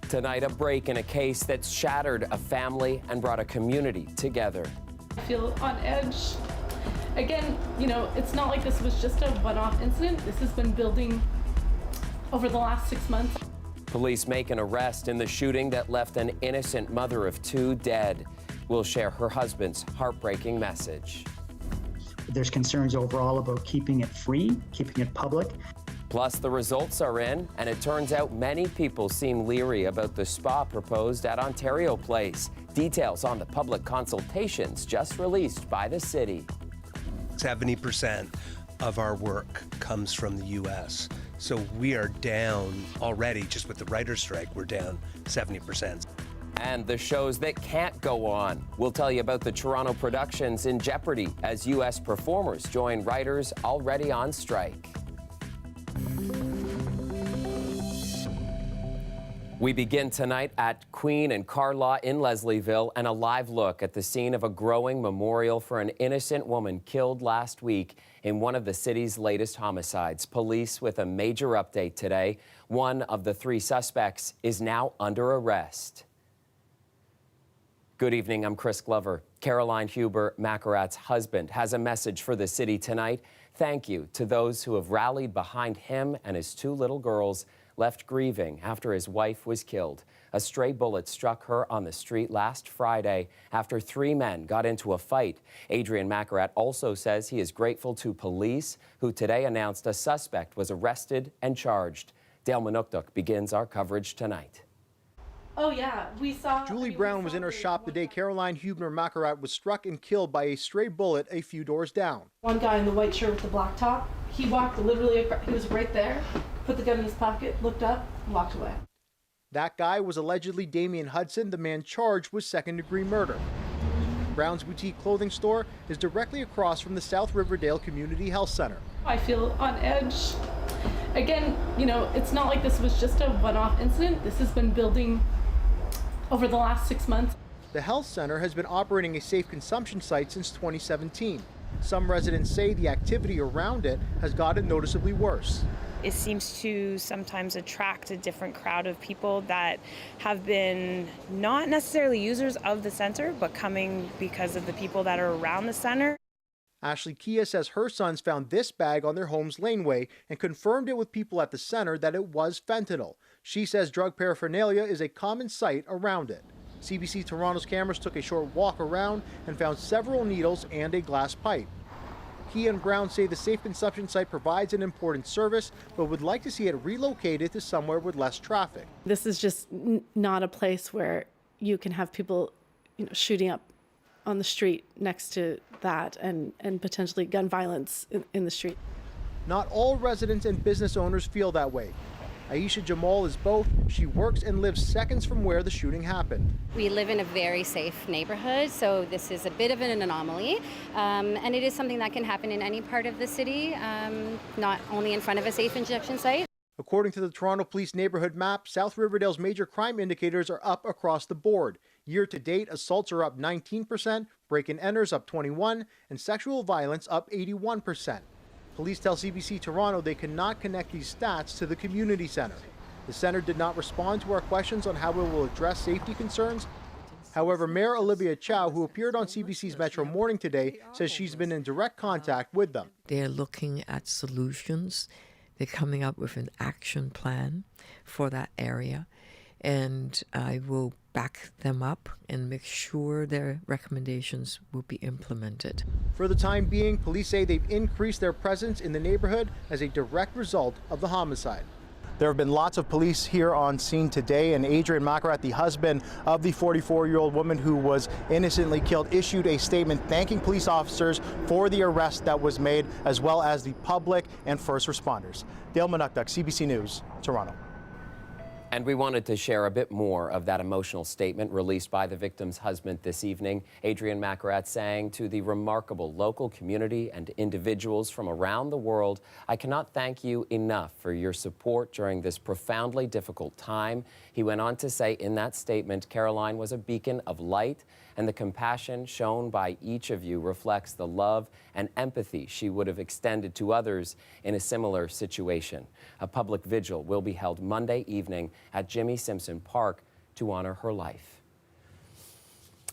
Tonight, a break in a case that's shattered a family and brought a community together. I feel on edge. Again, it's not like this was just a one-off incident. This has been building over the last 6 months. Police make an arrest in the shooting that left an innocent mother of 2 dead. We'll share her husband's heartbreaking message. There's concerns overall about keeping it free, keeping it public. Plus, the results are in, and it turns out many people seem leery about the spa proposed at Ontario Place. Details on the public consultations just released by the city. 70% of our work comes from the U.S., so we are down already, just with the writer's strike, we're down 70%. And the shows that can't go on. We'll tell you about the Toronto productions in jeopardy as U.S. performers join writers already on strike. We begin tonight at Queen and Carlaw in Leslieville, and a live look at the scene of a growing memorial for an innocent woman killed last week in one of the city's latest homicides. Police with a major update today. One of the 3 suspects is now under arrest. Good evening, I'm Chris Glover. Caroline Huber, Macarat's husband, has a message for the city tonight. Thank you to those who have rallied behind him and his 2 little girls, left grieving after his wife was killed. A stray bullet struck her on the street last Friday after 3 men got into a fight. Adrian Macarat also says he is grateful to police, who today announced a suspect was arrested and charged. Dale Manukduk begins our coverage tonight. Oh yeah, we saw... Julie Brown was in her shop the day Caroline Huber Macarat was struck and killed by a stray bullet a few doors down. One guy in the white shirt with the black top, he walked literally across, he was right there, put the gun in his pocket, looked up, and walked away. That guy was allegedly Damian Hudson, the man charged with second-degree murder. Brown's boutique clothing store is directly across from the South Riverdale Community Health Center. I feel on edge. Again, it's not like this was just a one-off incident. This has been building over the last 6 months. The health center has been operating a safe consumption site since 2017. Some residents say the activity around it has gotten noticeably worse. It seems to sometimes attract a different crowd of people that have been not necessarily users of the center, but coming because of the people that are around the center. Ashley Kia says her sons found this bag on their home's laneway and confirmed it with people at the center that it was fentanyl. She says drug paraphernalia is a common sight around it. CBC Toronto's cameras took a short walk around and found several needles and a glass pipe. Kia and Brown say the safe consumption site provides an important service, but would like to see it relocated to somewhere with less traffic. This is just not a place where you can have people, shooting up on the street next to that and potentially gun violence in the street. Not all residents and business owners feel that way. Aisha Jamal is both. She works and lives seconds from where the shooting happened. We live in a very safe neighborhood, so this is a bit of an anomaly. And it is something that can happen in any part of the city, not only in front of a safe injection site. According to the Toronto Police Neighborhood Map, South Riverdale's major crime indicators are up across the board. Year to date, assaults are up 19%, break-and-enters up 21%, and sexual violence up 81%. Police tell CBC Toronto they cannot connect these stats to the community center. The center did not respond to our questions on how it will address safety concerns. However, Mayor Olivia Chow, who appeared on CBC's Metro Morning today, says she's been in direct contact with them. They're looking at solutions. They're coming up with an action plan for that area, and I will back them up and make sure their recommendations will be implemented. For the time being, police say they've increased their presence in the neighborhood as a direct result of the homicide. There have been lots of police here on scene today, and Adrian Macarat, the husband of the 44-year-old woman who was innocently killed, issued a statement thanking police officers for the arrest that was made, as well as the public and first responders. Dale Manukduk, CBC News, Toronto. And we wanted to share a bit more of that emotional statement released by the victim's husband this evening. Adrian Macarat saying to the remarkable local community and individuals from around the world, "I cannot thank you enough for your support during this profoundly difficult time." He went on to say in that statement, Caroline was a beacon of light, and the compassion shown by each of you reflects the love and empathy she would have extended to others in a similar situation. A public vigil will be held Monday evening at Jimmy Simpson Park to honor her life.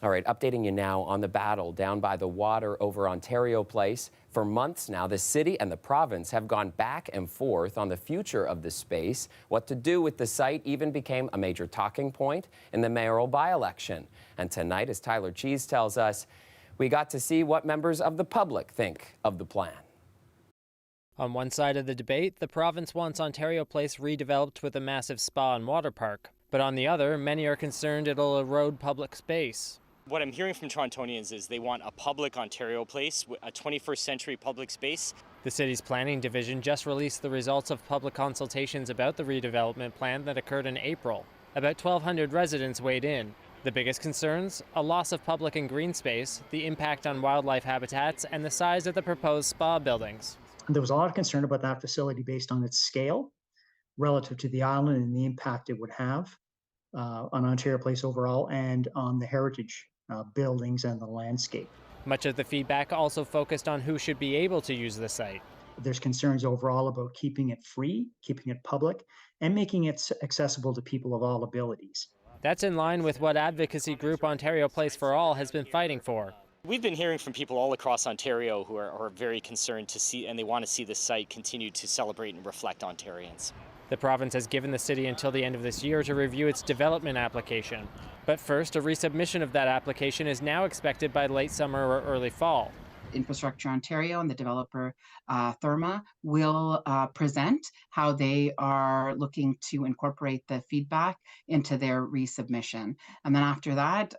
All right, updating you now on the battle down by the water over Ontario Place. For months now, the city and the province have gone back and forth on the future of the space. What to do with the site even became a major talking point in the mayoral by-election. And tonight, as Tyler Cheese tells us, we got to see what members of the public think of the plan. On one side of the debate, the province wants Ontario Place redeveloped with a massive spa and water park. But on the other, many are concerned it'll erode public space. What I'm hearing from Torontonians is they want a public Ontario Place, a 21st century public space. The city's planning division just released the results of public consultations about the redevelopment plan that occurred in April. About 1,200 residents weighed in. The biggest concerns? A loss of public and green space, the impact on wildlife habitats, and the size of the proposed spa buildings. There was a lot of concern about that facility based on its scale relative to the island and the impact it would have on Ontario Place overall and on the heritage buildings and the landscape. Much of the feedback also focused on who should be able to use the site. There's concerns overall about keeping it free, keeping it public, and making it accessible to people of all abilities. That's in line with what advocacy group Ontario Place for All has been fighting for. We've been hearing from people all across Ontario who are very concerned to see, and they want to see the site continue to celebrate and reflect Ontarians. The province has given the city until the end of this year to review its development application. But first, a resubmission of that application is now expected by late summer or early fall. Infrastructure Ontario and the developer Therma will present how they are looking to incorporate the feedback into their resubmission. And then after that,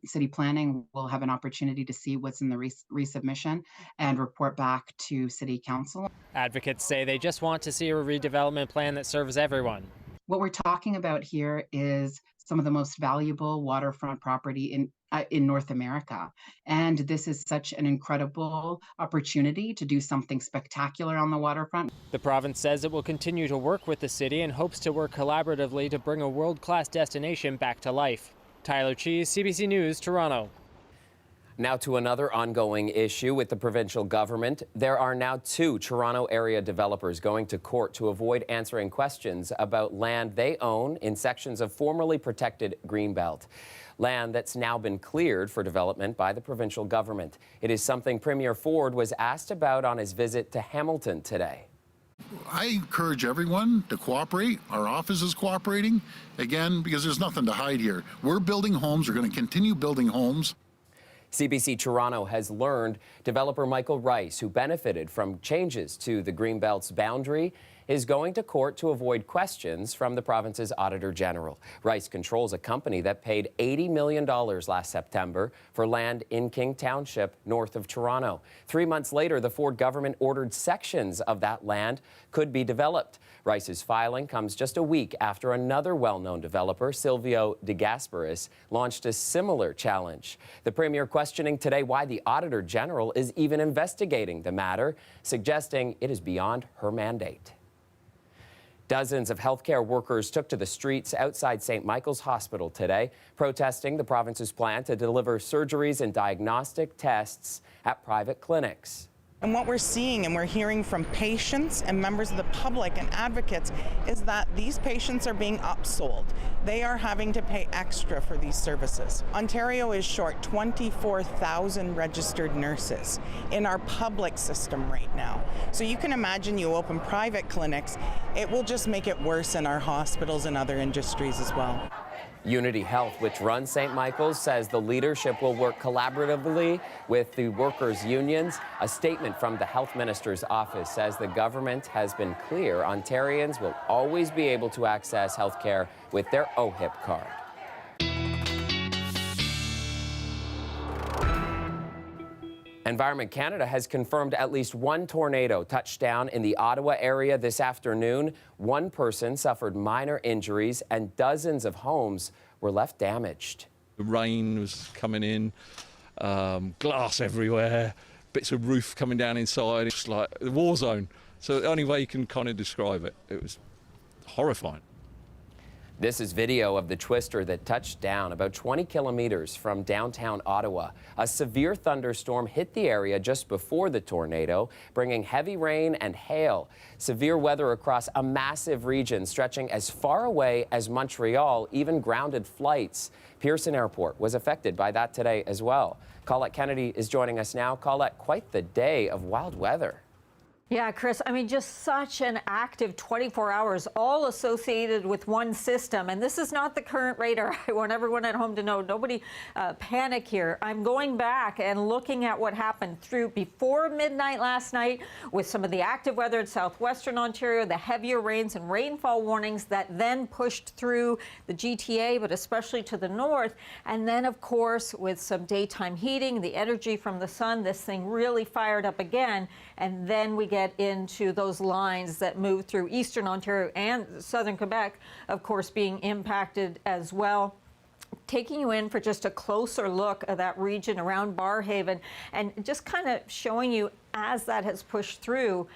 city planning will have an opportunity to see what's in the resubmission and report back to city council. Advocates say they just want to see a redevelopment plan that serves everyone. What we're talking about here is some of the most valuable waterfront property in North America. And this is such an incredible opportunity to do something spectacular on the waterfront. The province says it will continue to work with the city and hopes to work collaboratively to bring a world-class destination back to life. Tyler Cheese, CBC News, Toronto. Now to another ongoing issue with the provincial government. There are now 2 Toronto area developers going to court to avoid answering questions about land they own in sections of formerly protected Greenbelt. Land that's now been cleared for development by the provincial government. It is something Premier Ford was asked about on his visit to Hamilton today. I encourage everyone to cooperate. Our office is cooperating, again, because there's nothing to hide here. We're building homes. We're going to continue building homes. CBC Toronto has learned developer Michael Rice, who benefited from changes to the Greenbelt's boundary, is going to court to avoid questions from the province's Auditor General. Rice controls a company that paid $80 million last September for land in King Township, north of Toronto. 3 months later, the Ford government ordered sections of that land could be developed. Rice's filing comes just a week after another well-known developer, Silvio De Gasperis, launched a similar challenge. The Premier questioning today why the Auditor General is even investigating the matter, suggesting it is beyond her mandate. Dozens of healthcare workers took to the streets outside St. Michael's Hospital today, protesting the province's plan to deliver surgeries and diagnostic tests at private clinics. And what we're seeing and we're hearing from patients and members of the public and advocates is that these patients are being upsold. They are having to pay extra for these services. Ontario is short 24,000 registered nurses in our public system right now. So you can imagine you open private clinics, it will just make it worse in our hospitals and other industries as well. Unity Health, which runs St. Michael's, says the leadership will work collaboratively with the workers' unions. A statement from the health minister's office says the government has been clear Ontarians will always be able to access health care with their OHIP card. Environment Canada has confirmed at least 1 tornado touched down in the Ottawa area this afternoon. 1 person suffered minor injuries and dozens of homes were left damaged. The rain was coming in, glass everywhere, bits of roof coming down inside. It's like the war zone. So the only way you can kind of describe it, it was horrifying. This is video of the twister that touched down about 20 kilometers from downtown Ottawa. A severe thunderstorm hit the area just before the tornado, bringing heavy rain and hail. Severe weather across a massive region stretching as far away as Montreal, even grounded flights. Pearson Airport was affected by that today as well. Colette Kennedy is joining us now. Colette, quite the day of wild weather. Yeah, Chris, I mean, just such an active 24 hours, all associated with one system. And this is not the current radar. I want everyone at home to know, nobody panic here. I'm going back and looking at what happened through before midnight last night with some of the active weather in southwestern Ontario, the heavier rains and rainfall warnings that then pushed through the GTA, but especially to the north. And then, of course, with some daytime heating, the energy from the sun, this thing really fired up again. And then we get into those lines that move through eastern Ontario and southern Quebec, of course, being impacted as well. Taking you in for just a closer look at that region around Barrhaven and just kind of showing you as that has pushed through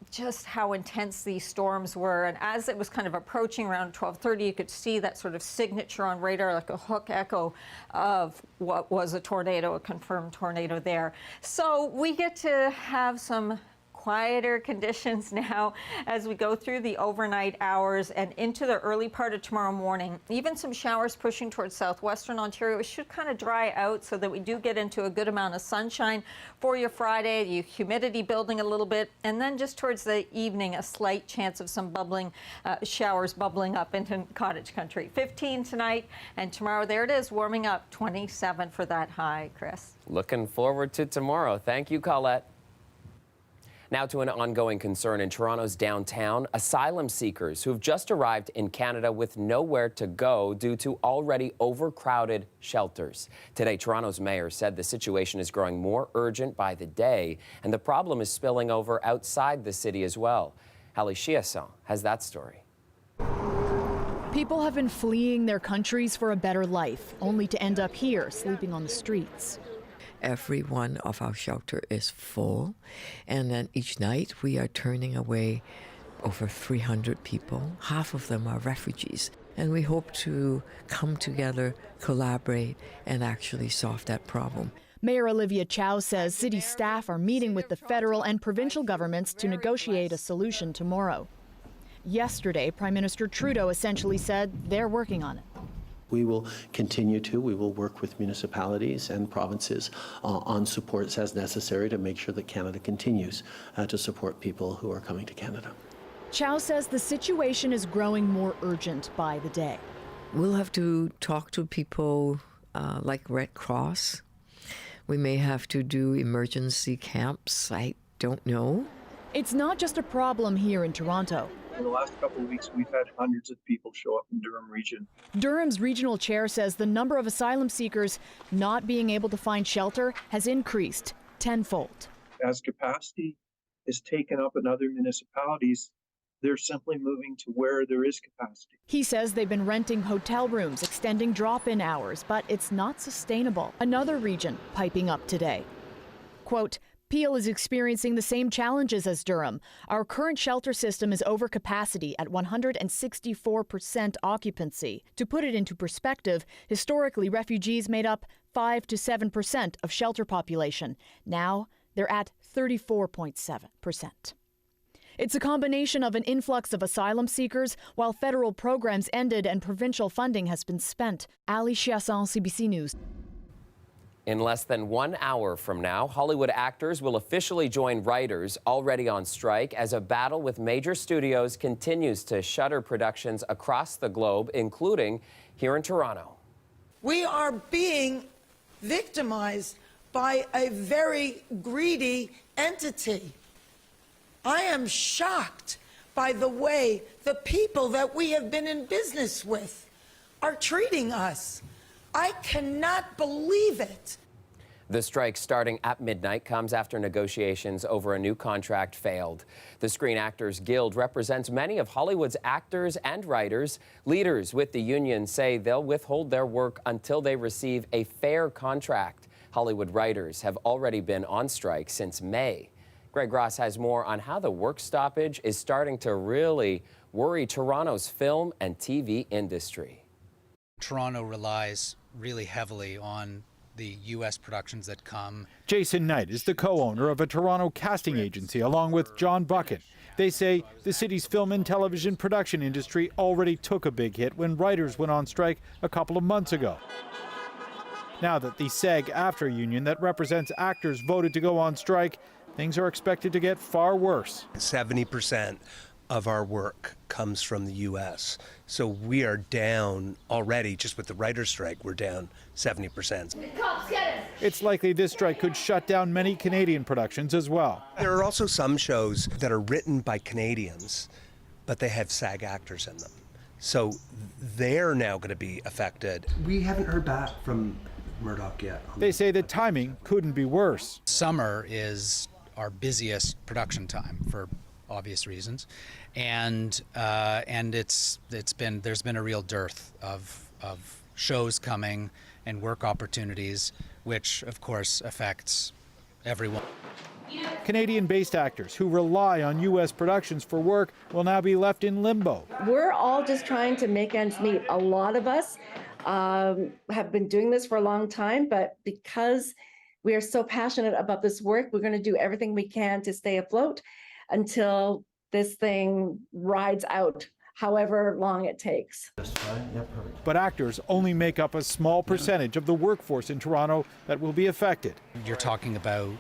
just how intense these storms were. And as it was kind of approaching around 12:30, you could see that sort of signature on radar, like a hook echo of what was a tornado, a confirmed tornado there. So we get to have some quieter conditions now as we go through the overnight hours and into the early part of tomorrow morning. Even some showers pushing towards southwestern Ontario. It should kind of dry out so that we do get into a good amount of sunshine for your Friday, the humidity building a little bit, and then just towards the evening, a slight chance of some bubbling showers bubbling up into cottage country. 15 tonight, and tomorrow, there it is, warming up, 27 for that high, Chris. Looking forward to tomorrow. Thank you, Colette. Now to an ongoing concern in Toronto's downtown. Asylum seekers who've just arrived in Canada with nowhere to go due to already overcrowded shelters. Today, Toronto's mayor said the situation is growing more urgent by the day, and the problem is spilling over outside the city as well. Hallie Chiasson has that story. People have been fleeing their countries for a better life, only to end up here, sleeping on the streets. Every one of our shelter is full, and then each night we are turning away over 300 people. Half of them are refugees, and we hope to come together, collaborate, and actually solve that problem. Mayor Olivia Chow says city staff are meeting with the federal and provincial governments to negotiate a solution tomorrow. Yesterday, Prime Minister Trudeau essentially said they're working on it. We will we will work with municipalities and provinces on supports as necessary to make sure that Canada continues to support people who are coming to Canada. Chow says the situation is growing more urgent by the day. We'll have to talk to people like Red Cross. We may have to do emergency camps. I don't know. It's not just a problem here in Toronto. In the last couple of weeks, we've had hundreds of people show up in Durham region. Durham's regional chair says the number of asylum seekers not being able to find shelter has increased tenfold. As capacity is taken up in other municipalities, they're simply moving to where there is capacity. He says they've been renting hotel rooms, extending drop-in hours, but it's not sustainable. Another region piping up today. Quote, Peel is experiencing the same challenges as Durham. Our current shelter system is over capacity at 164% occupancy. To put it into perspective, historically refugees made up 5 to 7% of shelter population. Now they're at 34.7%. It's a combination of an influx of asylum seekers while federal programs ended and provincial funding has been spent. Hallie Chiasson, CBC News. In less than 1 hour from now, Hollywood actors will officially join writers already on strike as a battle with major studios continues to shutter productions across the globe, including here in Toronto. We are being victimized by a very greedy entity. I am shocked by the way the people that we have been in business with are treating us. I cannot believe it. The strike starting at midnight comes after negotiations over a new contract failed. The Screen Actors Guild represents many of Hollywood's actors and writers. Leaders with the union say they'll withhold their work until they receive a fair contract. Hollywood writers have already been on strike since May. Greg Ross has more on how the work stoppage is starting to really worry Toronto's film and TV industry. Toronto relies really heavily on the U.S. productions that come. Jason Knight is the co-owner of a Toronto casting agency along with John Buchan. They say the city's film and television production industry already took a big hit when writers went on strike a couple of months ago. Now that the SAG-AFTRA union that represents actors voted to go on strike, things are expected to get far worse. 70% of our work comes from the U.S. So we are down already, just with the writer's strike, we're down 70%. It's likely this strike could shut down many Canadian productions as well. There are also some shows that are written by Canadians, but they have SAG actors in them. So they're now going to be affected. We haven't heard back from Murdoch yet. They say the timing couldn't be worse. Summer is our busiest production time for obvious reasons, and there's been a real dearth of shows coming and work opportunities, which of course affects everyone. Canadian-based actors who rely on U.S. productions for work will now be left in limbo. We're all just trying to make ends meet. A lot of us have been doing this for a long time, but because we are so passionate about this work, we're going to do everything we can to stay afloat until this thing rides out, however long it takes. But actors only make up a small percentage of the workforce in Toronto that will be affected. You're talking about,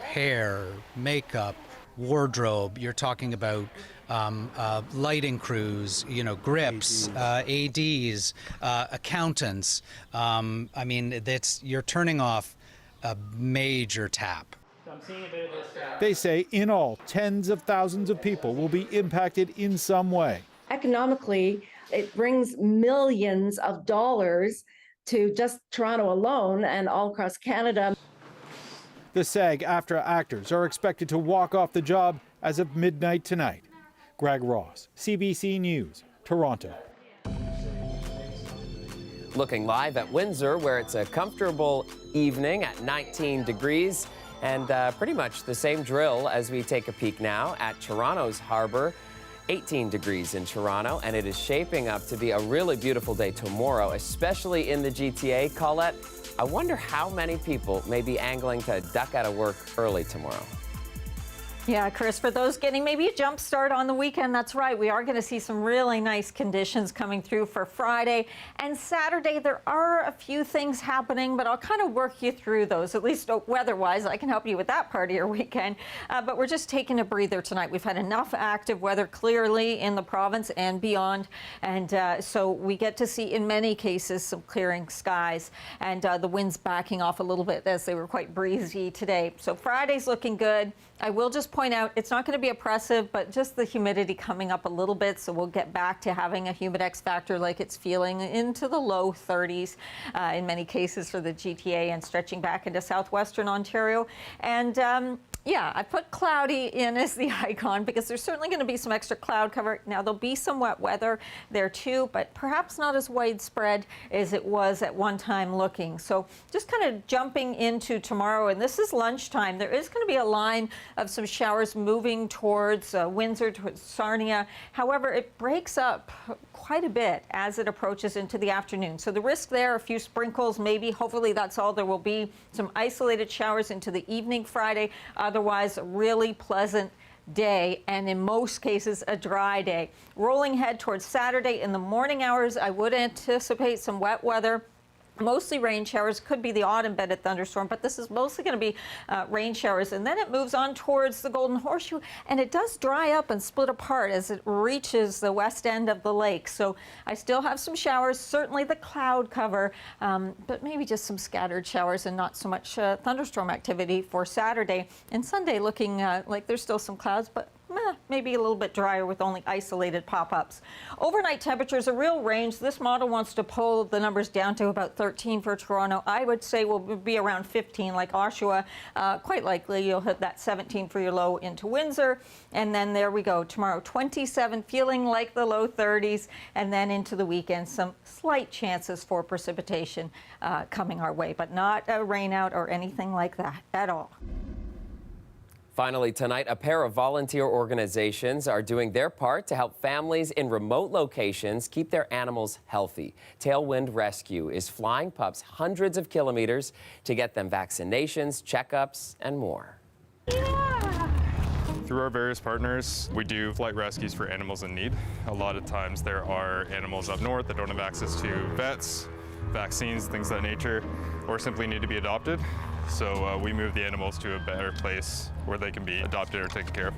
hair, makeup, wardrobe. You're talking about lighting crews, grips, ADs, accountants. You're turning off a major tap. They say in all, tens of thousands of people will be impacted in some way. Economically, it brings millions of dollars to just Toronto alone and all across Canada. The SAG-AFTRA actors are expected to walk off the job as of midnight tonight. Greg Ross, CBC News, Toronto. Looking live at Windsor, where it's a comfortable evening at 19 degrees. And pretty much the same drill as we take a peek now at Toronto's harbor. 18 degrees in Toronto, and it is shaping up to be a really beautiful day tomorrow, especially in the GTA. Colette, I wonder how many people may be angling to duck out of work early tomorrow. Yeah, Chris, for those getting maybe a jump start on the weekend, that's right. We are going to see some really nice conditions coming through for Friday and Saturday. There are a few things happening, but I'll kind of work you through those, at least weather-wise. I can help you with that part of your weekend. But we're just taking a breather tonight. We've had enough active weather clearly in the province and beyond. And so we get to see, in many cases, some clearing skies and the winds backing off a little bit as they were quite breezy today. So Friday's looking good. I will just point out, it's not going to be oppressive, but just the humidity coming up a little bit, so we'll get back to having a humidex factor like it's feeling into the low 30s in many cases for the GTA and stretching back into southwestern Ontario. And yeah, I put cloudy in as the icon because there's certainly going to be some extra cloud cover. Now, there'll be some wet weather there too, but perhaps not as widespread as it was at one time looking. So just kind of jumping into tomorrow, and this is lunchtime, there is going to be a line of some showers moving towards Windsor, towards Sarnia. However, it breaks up quite a bit as it approaches into the afternoon. So the risk there, a few sprinkles, maybe, hopefully that's all there will be. Some isolated showers into the evening Friday. Otherwise, a really pleasant day, and in most cases, a dry day. Rolling ahead towards Saturday in the morning hours, I would anticipate some wet weather. Mostly rain showers, could be the odd embedded thunderstorm, but this is mostly going to be rain showers. And then it moves on towards the Golden Horseshoe, and it does dry up and split apart as it reaches the west end of the lake. So I still have some showers, certainly the cloud cover, but maybe just some scattered showers and not so much thunderstorm activity for Saturday. And Sunday looking like there's still some clouds, but maybe a little bit drier with only isolated pop-ups. Overnight temperatures, a real range. This model wants to pull the numbers down to about 13 for Toronto. I would say we'll be around 15 like Oshawa. Quite likely you'll hit that 17 for your low into Windsor. And then there we go. Tomorrow 27, feeling like the low 30s. And then into the weekend, some slight chances for precipitation coming our way, but not a rain out or anything like that at all. Finally tonight, a pair of volunteer organizations are doing their part to help families in remote locations keep their animals healthy. Tailwind Rescue is flying pups hundreds of kilometers to get them vaccinations, checkups, and more. Through our various partners, we do flight rescues for animals in need. A lot of times there are animals up north that don't have access to vets, vaccines, things of that nature, or simply need to be adopted. So we move the animals to a better place where they can be adopted or taken care of.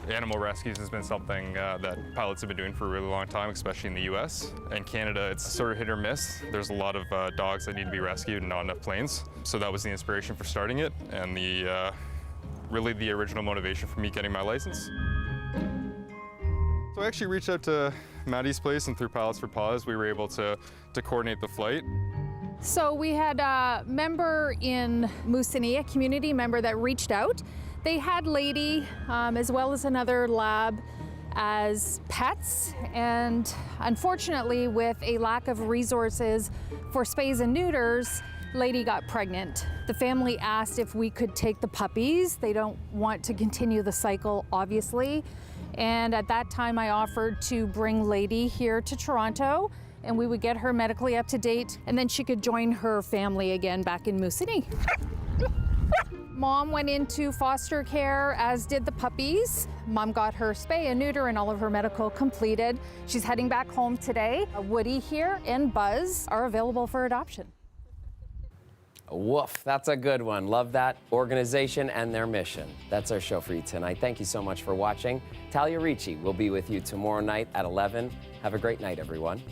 Animal rescues has been something that pilots have been doing for a really long time, especially in the US. In Canada, it's sort of hit or miss. There's a lot of dogs that need to be rescued and not enough planes. So that was the inspiration for starting it and really the original motivation for me getting my license. So I actually reached out to Maddie's place, and through Pilots for Paws, we were able to coordinate the flight. So we had a member in Moosonee, a community member that reached out. They had Lady as well as another lab as pets, and unfortunately with a lack of resources for spays and neuters, Lady got pregnant. The family asked if we could take the puppies. They don't want to continue the cycle, obviously. And at that time I offered to bring Lady here to Toronto, and we would get her medically up to date, and then she could join her family again back in Moosonee. Mom went into foster care, as did the puppies. Mom got her spay and neuter and all of her medical completed. She's heading back home today. Woody here and Buzz are available for adoption. Woof, that's a good one. Love that organization and their mission. That's our show for you tonight. Thank you so much for watching. Talia Ricci will be with you tomorrow night at 11. Have a great night, everyone.